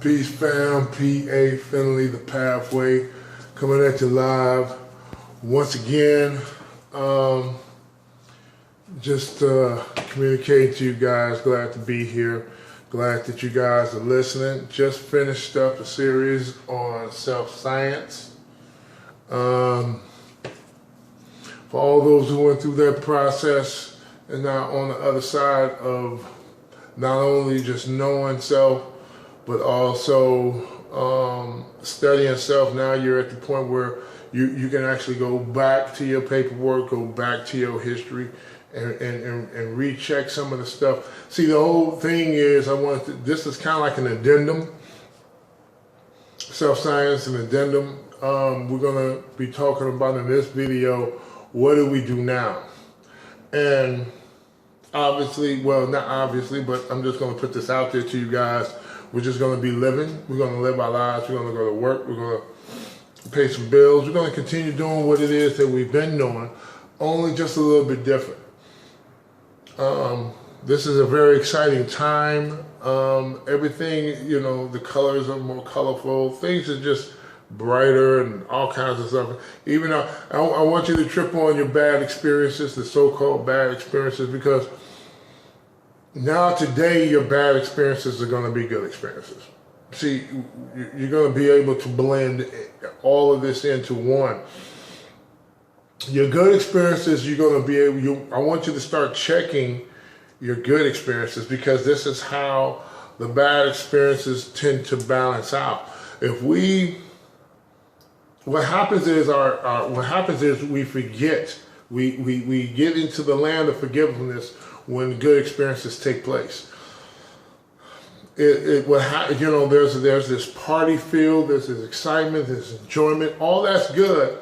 Peace fam, P.A. Finley, thePafWay, coming at you live once again. Just communicating to you guys, glad to be here. Glad that you guys are listening. Just finished up a series on self-science. For all those who went through that process and now on the other side of not only just knowing self, but also studying self. Now you're at the point where you can actually go back to your paperwork, go back to your history, and recheck some of the stuff. See, the whole thing is, this is kind of like an addendum, self-science, an addendum. We're gonna be talking about in this video, what do we do now? And obviously, well, not obviously, but I'm just gonna put this out there to you guys. We're just gonna be living. We're gonna live our lives. We're gonna go to work. We're gonna pay some bills. We're gonna continue doing what it is that we've been doing, only just a little bit different. This is a very exciting time. Everything, you know, the colors are more colorful. Things are just brighter and all kinds of stuff. Even though I want you to trip on your bad experiences, the so-called bad experiences, because now today your bad experiences are going to be good experiences. See, you're going to be able to blend all of this into one. Your good experiences, you're going to be able, I want you to start checking your good experiences, because this is how the bad experiences tend to balance out. What happens is we forget, we get into the land of forgiveness when good experiences take place. You know, there's this party feel, there's this excitement, there's enjoyment, all that's good.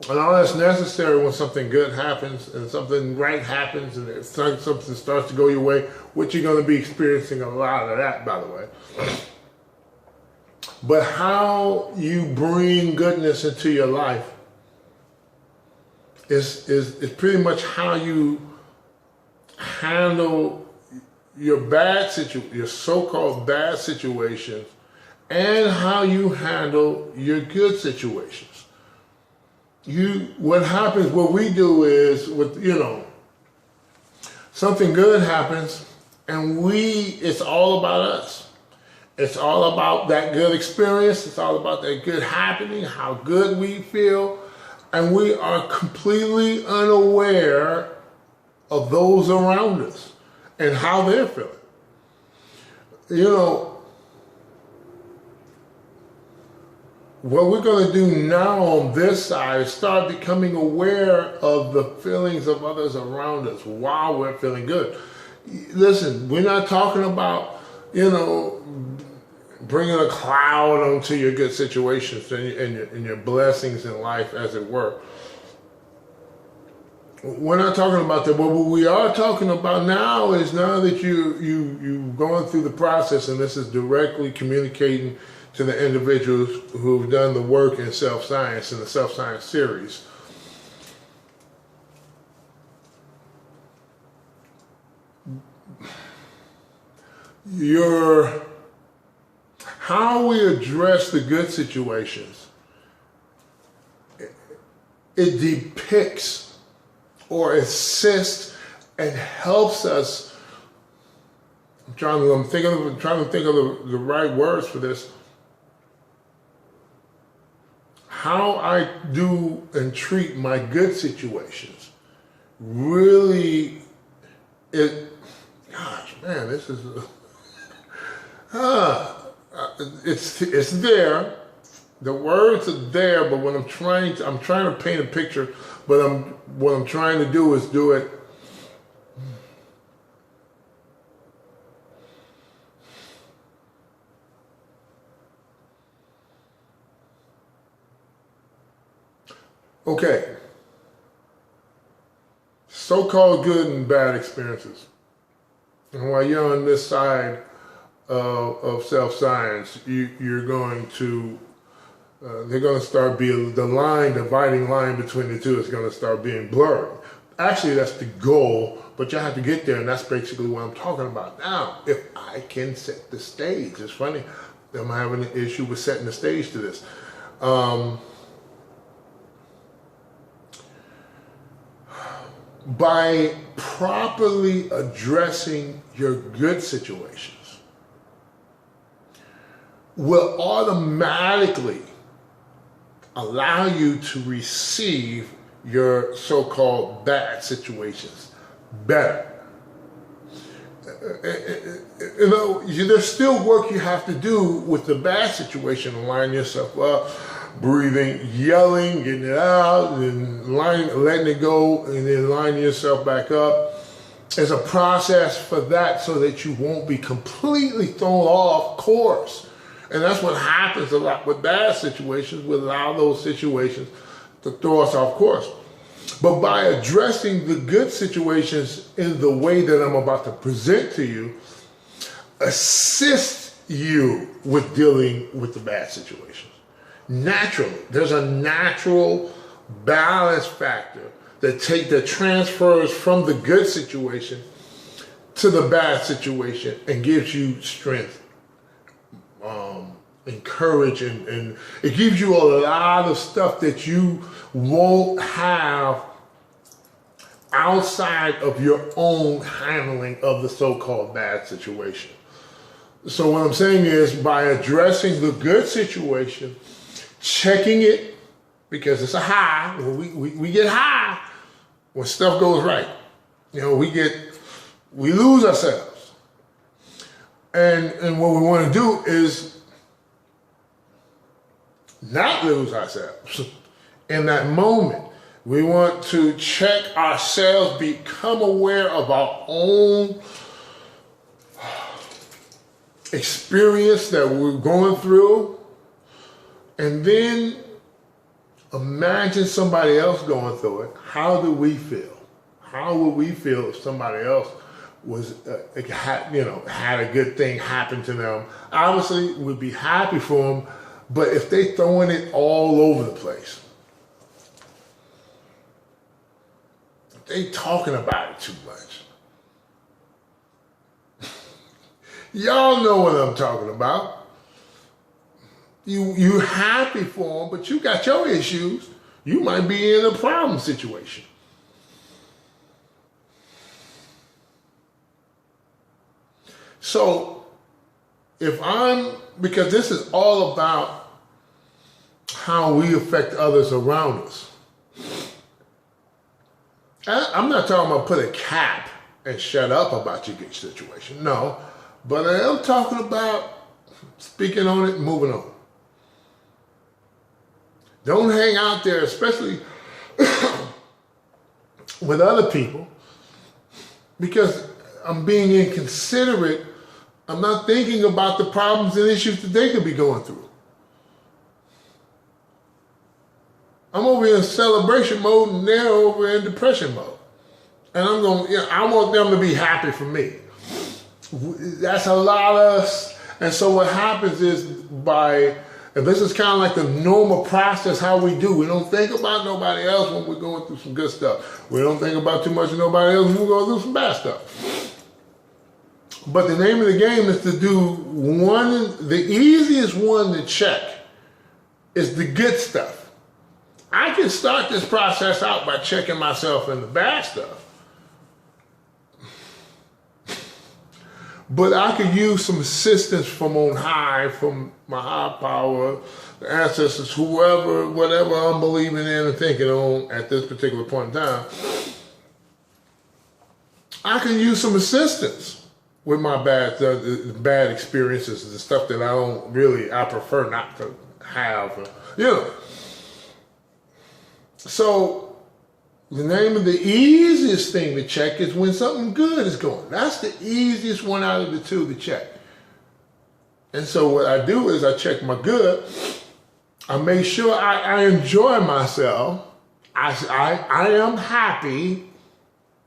And all that's necessary when something good happens and something right happens and something starts to go your way, which you're going to be experiencing a lot of that, by the way. But how you bring goodness into your life is pretty much how you handle your your so-called bad situations, and how you handle your good situations. What we do is, something good happens, and it's all about us. It's all about that good experience. It's all about that good happening, how good we feel, and we are completely unaware of those around us and how they're feeling. You know, what we're going to do now on this side is start becoming aware of the feelings of others around us while we're feeling good. Listen, we're not talking about, bringing a cloud onto your good situations and your blessings in life, as it were. We're not talking about that. But what we are talking about now is, now that you've gone through the process, and this is directly communicating to the individuals who've done the work in self-science, in the self-science series. How we address the good situations, it depicts or assists and helps us. I'm trying to think of the right words for this. How I do and treat my good situations really, gosh, man, this is, it's there. The words are there, but when I'm trying to paint a picture, but what I'm trying to do is do it okay. So-called good and bad experiences. And while you're on this side of self-science, you're going to, they're going to start being, the dividing line between the two is going to start being blurry. Actually, that's the goal, but you have to get there, and that's basically what I'm talking about. Now, if I can set the stage, it's funny, I'm having an issue with setting the stage to this. By properly addressing your good situations will automatically allow you to receive your so-called bad situations better. You know, there's still work you have to do with the bad situation to line yourself up, breathing, yelling, getting it out, and letting it go, and then lining yourself back up. There's a process for that so that you won't be completely thrown off course. And that's what happens a lot with bad situations. We allow those situations to throw us off course. But by addressing the good situations in the way that I'm about to present to you, assist you with dealing with the bad situations. Naturally, there's a natural balance factor that transfers from the good situation to the bad situation and gives you strength, encourage, and it gives you a lot of stuff that you won't have outside of your own handling of the so-called bad situation. So what I'm saying is, by addressing the good situation, checking it, because it's a high, we get high when stuff goes right. You know, we lose ourselves. And what we want to do is not lose ourselves in that moment. We want to check ourselves, become aware of our own experience that we're going through, and then imagine somebody else going through it. How do we feel? How would we feel if somebody else was, had a good thing happen to them? Obviously, we'd be happy for them, but if they throwing it all over the place, if they talking about it too much, y'all know what I'm talking about. You happy for them, but you got your issues. You might be in a problem situation. So because this is all about how we affect others around us. I'm not talking about put a cap and shut up about your good situation. No, but I am talking about speaking on it and moving on. Don't hang out there, especially with other people, because I'm being inconsiderate. I'm not thinking about the problems and issues that they could be going through. I'm over in celebration mode and they're over in depression mode. And I want them to be happy for me. That's a lot of, and so what happens is and this is kind of like the normal process, how we do. We don't think about nobody else when we're going through some good stuff. We don't think about too much of nobody else when we're going through some bad stuff. But the name of the game is to do the easiest one to check is the good stuff. I can start this process out by checking myself in the bad stuff. But I could use some assistance from on high, from my high power, the ancestors, whoever, whatever I'm believing in and thinking on at this particular point in time. I can use some assistance with my bad experiences, the stuff that I prefer not to have, So the name of the easiest thing to check is when something good is going. That's the easiest one out of the two to check. And so what I do is I check my good. I make sure I enjoy myself. I am happy.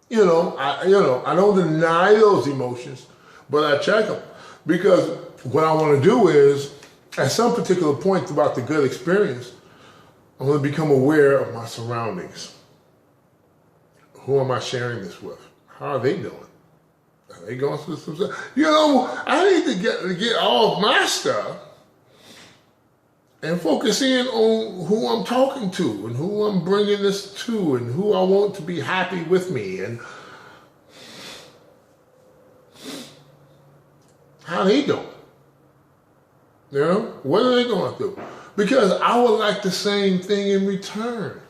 I don't deny those emotions, but I check them. Because what I want to do is, at some particular point throughout the good experience, I want to become aware of my surroundings. who am I sharing this with? How are they doing? Are they going through some stuff? You know, I need to get all of my stuff and focus in on who I'm talking to and who I'm bringing this to and who I want to be happy with me and how they doing. You know, what are they going through? Because I would like the same thing in return.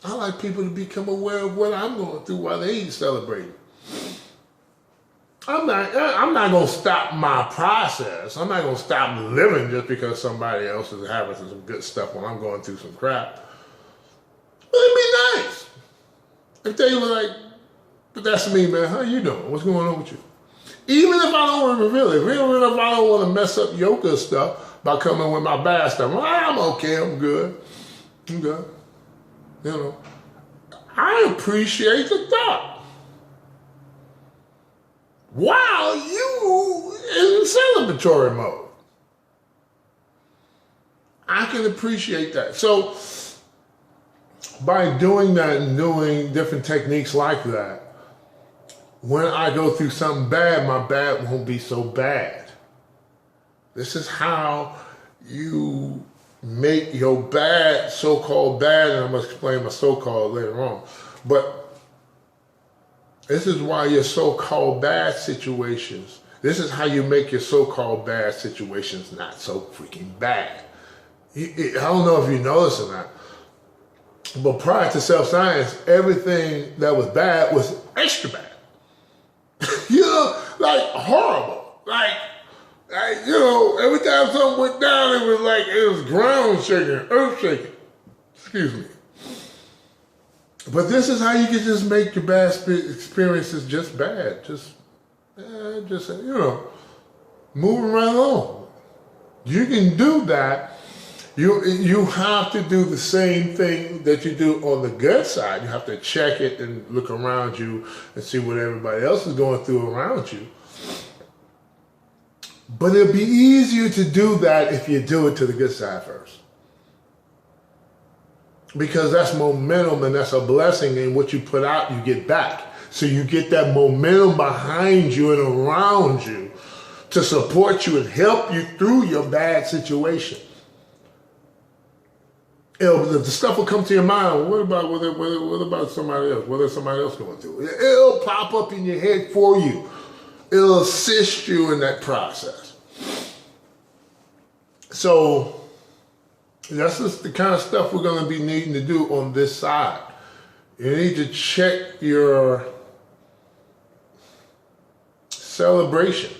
I like people to become aware of what I'm going through while they celebrating. I'm not going to stop my process. I'm not going to stop living just because somebody else is having some good stuff when I'm going through some crap. But it'd be nice if they were like, but that's me, man. How you doing? What's going on with you? Even if I don't want to reveal it, even if I don't want to mess up your good stuff by coming with my bad stuff, I'm okay, I'm good. I'm good. You know, I appreciate the thought. While you in celebratory mode. I can appreciate that. So by doing that and doing different techniques like that, when I go through something bad, my bad won't be so bad. This is how you make your bad, so-called bad, and I'm going to explain my so-called later on. But this is why your so-called bad situations, this is how you make your so-called bad situations not so freaking bad. I don't know if you notice or not, but prior to self-science, everything that was bad was extra bad. You know, like horrible. Like, you know, every time something went down, it was ground shaking, earth shaking. Excuse me. But this is how you can just make your bad experiences just bad. Just, you know, moving right along. You can do that. You have to do the same thing that you do on the good side. You have to check it and look around you and see what everybody else is going through around you. But it'll be easier to do that if you do it to the good side first. Because that's momentum and that's a blessing, and what you put out, you get back. So you get that momentum behind you and around you to support you and help you through your bad situation. The stuff will come to your mind. What about somebody else? What is somebody else going through? It'll pop up in your head for you. It'll assist you in that process. So that's just the kind of stuff we're going to be needing to do on this side. You need to check your celebration,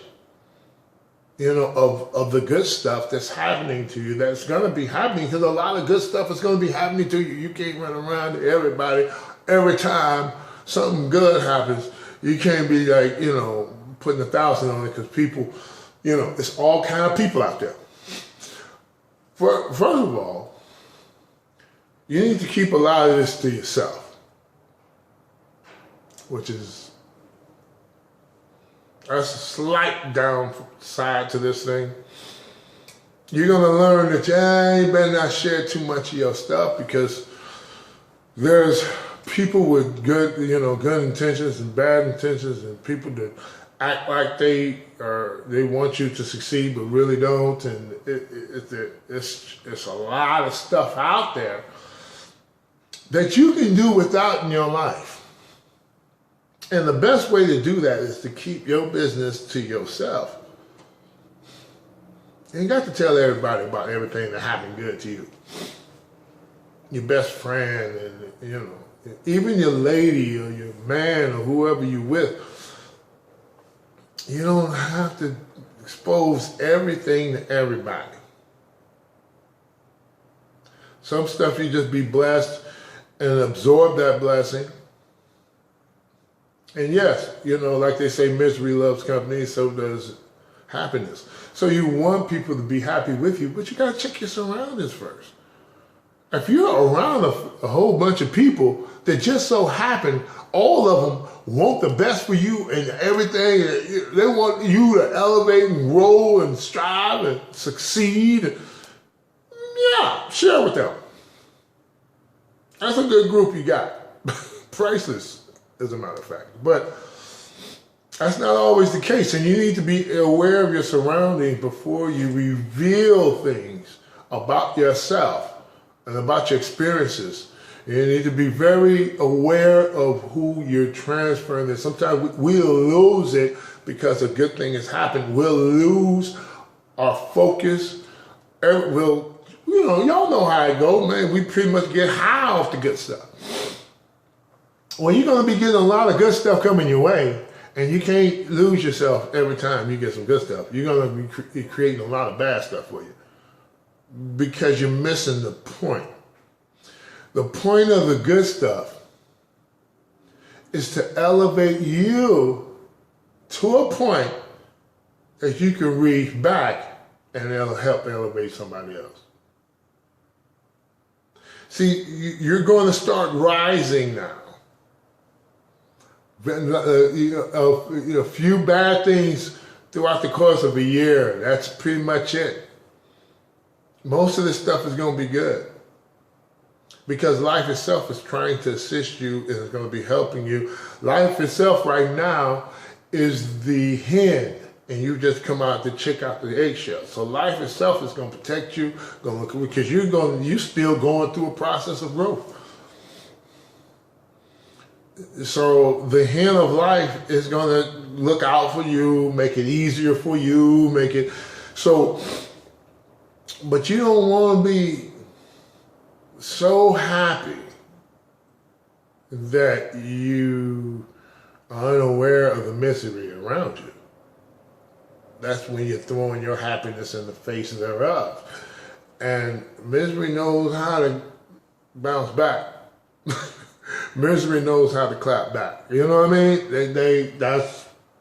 you know, of the good stuff that's happening to you, that's going to be happening, because a lot of good stuff is going to be happening to you. You can't run around to everybody every time something good happens. You can't be like, you know, putting 1,000 on it, because people, you know, it's all kind of people out there. First of all, you need to keep a lot of this to yourself, which is a slight downside to this thing. You're going to learn that you better not share too much of your stuff, because there's people with good intentions and bad intentions, and people that act like they want you to succeed but really don't, and it's a lot of stuff out there that you can do without in your life. And the best way to do that is to keep your business to yourself. You ain't got to tell everybody about everything that happened good to you. Your best friend, and you know, even your lady or your man or whoever you with. You don't have to expose everything to everybody. Some stuff you just be blessed and absorb that blessing. And yes, you know, like they say, misery loves company, so does happiness. So you want people to be happy with you, but you got to check your surroundings first. If you're around a whole bunch of people that just so happen, all of them want the best for you and everything, they want you to elevate and grow and strive and succeed, yeah, share with them. That's a good group you got. Priceless. as a matter of fact. But that's not always the case, and you need to be aware of your surroundings before you reveal things about yourself and about your experiences. You need to be very aware of who you're transferring this. Sometimes we'll lose it because a good thing has happened. We'll lose our focus. Y'all know how it goes, man. We pretty much get high off the good stuff. Well, you're going to be getting a lot of good stuff coming your way, and you can't lose yourself every time you get some good stuff. You're going to be creating a lot of bad stuff for you because you're missing the point. The point of the good stuff is to elevate you to a point that you can reach back and it'll help elevate somebody else. See, you're going to start rising now. A few bad things throughout the course of a year, that's pretty much it. Most of this stuff is going to be good because life itself is trying to assist you and it's going to be helping you. Life itself right now is the hen, and you just come out to check out the eggshell. So life itself is going to protect you, because you're still going through a process of growth. So the hen of life is going to look out for you, make it easier for you, make it so. But you don't want to be so happy that you are unaware of the misery around you. That's when you're throwing your happiness in the face thereof. And misery knows how to bounce back. Misery knows how to clap back. You know what I mean?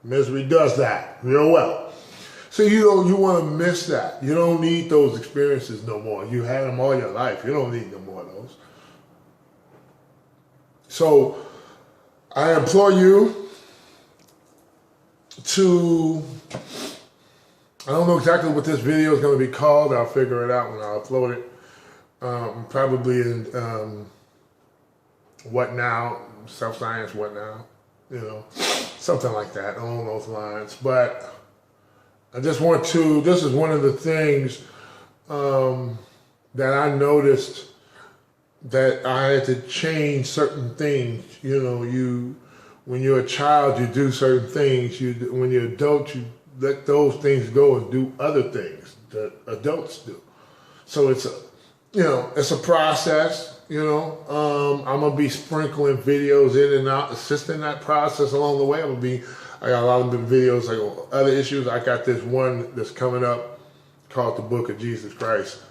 Misery does that real well. So you want to miss that. You don't need those experiences no more. You had them all your life. You don't need no more of those. So I implore you to, I don't know exactly what this video is going to be called. I'll figure it out when I upload it. Probably in What Now, Self-Science, What Now, something like that along those lines. But I just want to, this is one of the things that I noticed that I had to change certain things. When you're a child, you do certain things. When you're adult, you let those things go and do other things that adults do. So it's a process. I'm gonna be sprinkling videos in and out, assisting that process along the way. I got a lot of videos like other issues. I got this one that's coming up called The Book of Jesus Christ.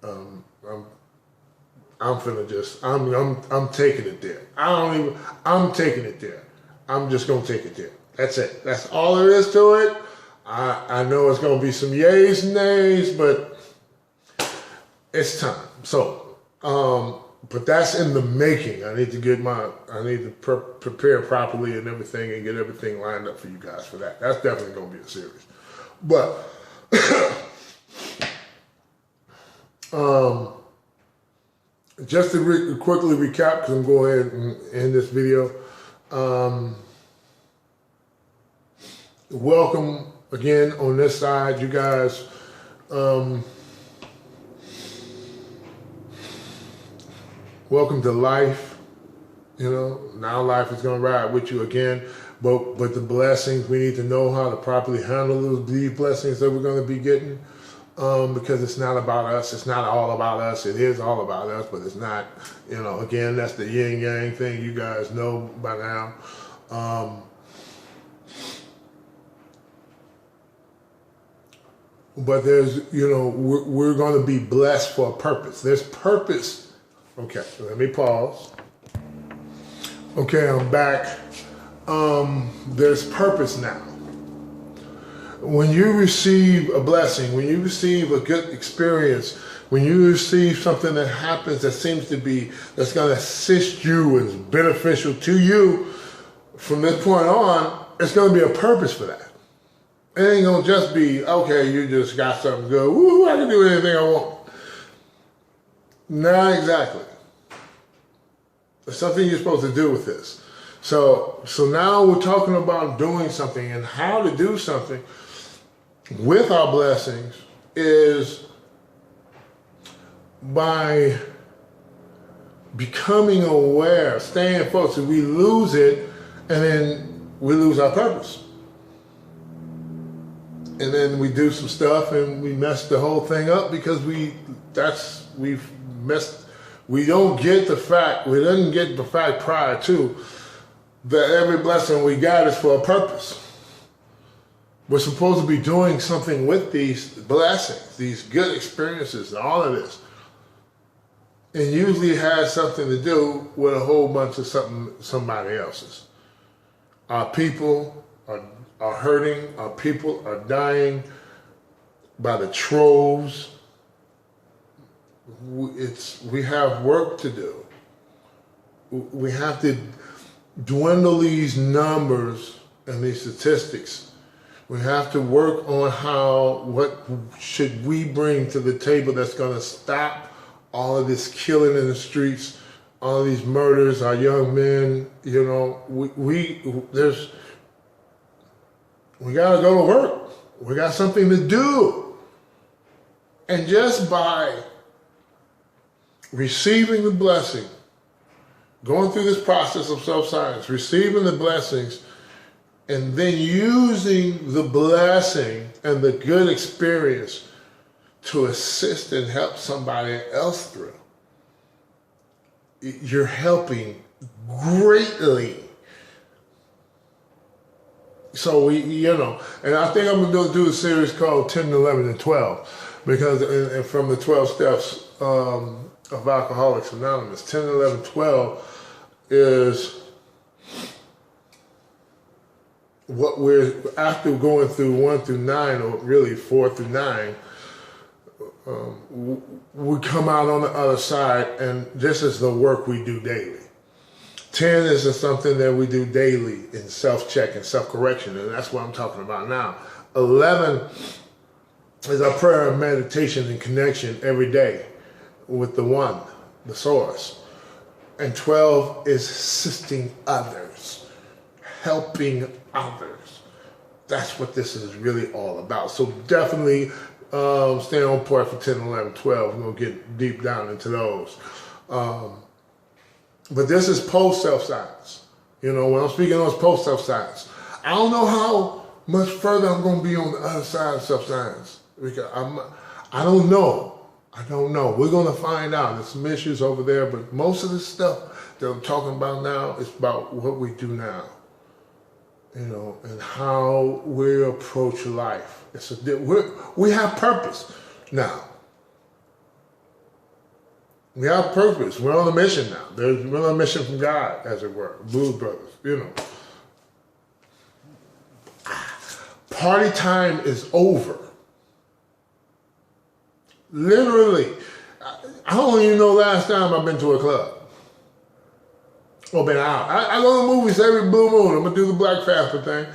I'm taking it there. I'm taking it there. I'm just gonna take it there. That's it. That's all there is to it. I know it's gonna be some yays and nays, but it's time. So, but that's in the making. I need to prepare properly and everything and get everything lined up for you guys for that. That's definitely gonna be a series. But, just to quickly recap, because I'm going ahead and end this video. Welcome again on this side, you guys. Welcome to life. Now life is going to ride with you again. But the blessings, we need to know how to properly handle these blessings that we're going to be getting. Because it's not about us. It's not all about us. It is all about us, but it's not, again, that's the yin yang thing you guys know by now. But there's, we're going to be blessed for a purpose. There's purpose. Okay, so let me pause. Okay, I'm back. There's purpose now. When you receive a blessing, when you receive a good experience, when you receive something that happens that's going to assist you and is beneficial to you, from this point on, it's going to be a purpose for that. It ain't going to just be, okay, you just got something good. Woo, I can do anything I want. Not exactly. There's something you're supposed to do with this. So now we're talking about doing something, and how to do something with our blessings is by becoming aware, staying focused. We lose it, and then we lose our purpose. And then we do some stuff and we mess the whole thing up because we don't get the fact, we didn't get the fact prior to that every blessing we got is for a purpose. We're supposed to be doing something with these blessings, these good experiences, and all of this. And usually it has something to do with a whole bunch of somebody else's. Our people are hurting, our people are dying by the troves. We have work to do. We have to dwindle these numbers and these statistics. We have to work on what should we bring to the table that's going to stop all of this killing in the streets, all of these murders, our young men. You know, we got to go to work. We got something to do. And just by receiving the blessing, going through this process of self-science, receiving the blessings, and then using the blessing and the good experience to assist and help somebody else through, you're helping greatly. So and I think I'm going to do a series called 10, 11, and 12, because from the 12 steps of Alcoholics Anonymous, 10, 11, 12 is what we're, after going through 1 through 9, or really 4 through 9, we come out on the other side, and this is the work we do daily. 10 is something that we do daily in self-check and self-correction, and that's what I'm talking about now. 11 is our prayer and meditation and connection every day with the One, the Source. And 12 is assisting others, helping others. That's what this is really all about. So definitely stay on point for 10, 11, 12. We're going to get deep down into those. But this is post-self-science. When I'm speaking on post-self-science, I don't know how much further I'm going to be on the other side of self-science. Because I don't know. We're going to find out. There's some issues over there, but most of the stuff that I'm talking about now is about what we do now. And how we approach life. We have purpose now. We have purpose. We're on a mission now. We're on a mission from God, as it were. Blues Brothers, Party time is over. Literally. I don't even know last time I've been to a club. Or been out. I go to movies every blue moon. I'm going to do the Black Panther thing.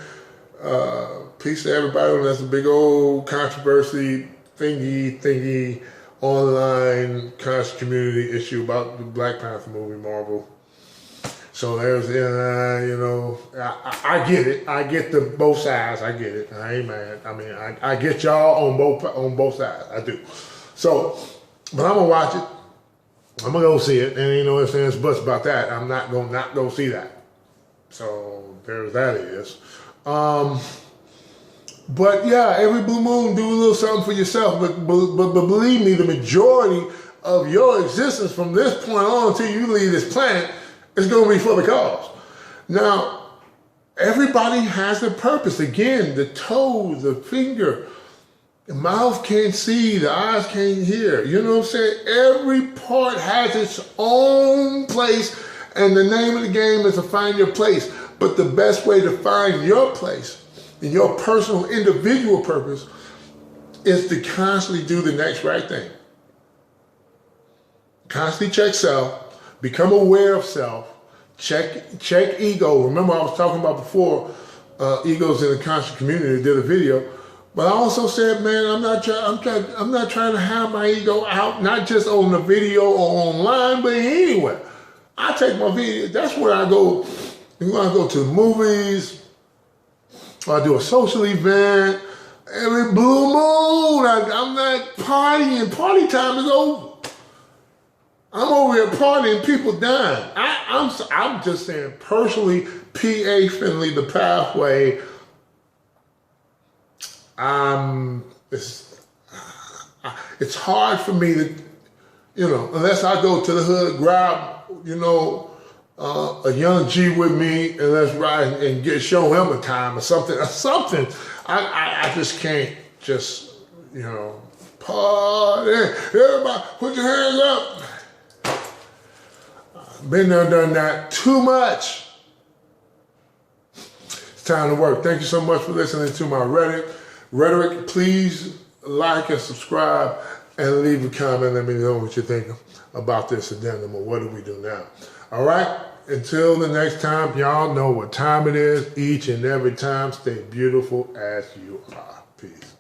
Peace to everybody. That's a big old controversy thingy, online conscious community issue about the Black Panther movie, Marvel. So there's, I get it. I get the both sides. I get it. I ain't mad. I mean, I get y'all on both sides. I do. So, but I'm gonna watch it. I'm gonna go see it, and ain't no ifs, ands, buts about that. I'm not gonna go see that. So there's that is. But yeah, every blue moon, do a little something for yourself. But believe me, the majority of your existence from this point on until you leave this planet is going to be for the cause. Now, everybody has a purpose. Again, the toes, the finger, the mouth can't see, the eyes can't hear. You know what I'm saying? Every part has its own place, and the name of the game is to find your place. But the best way to find your place and your personal individual purpose is to constantly do the next right thing. Constantly check self, become aware of self, check ego. Remember I was talking about before, egos in the conscious community, did a video. But I also said, man, I'm not trying to have my ego out, not just on the video or online, but anywhere. I take my video, that's where I go You want to go to the movies, or I do a social event. Every blue moon, I'm not partying. Party time is over. I'm over here partying, people dying. I'm just saying, personally, PA Finley, thePafWay. It's hard for me to, unless I go to the hood, grab, a young G with me, and let's ride and show him a time or something. I just can't just, party. Everybody, put your hands up. Been there, done that too much. It's time to work. Thank you so much for listening to my rhetoric. Please like and subscribe and leave a comment. Let me know what you think about this addendum or what do we do now. All right? Until the next time, y'all know what time it is. Each and every time, stay beautiful as you are. Peace.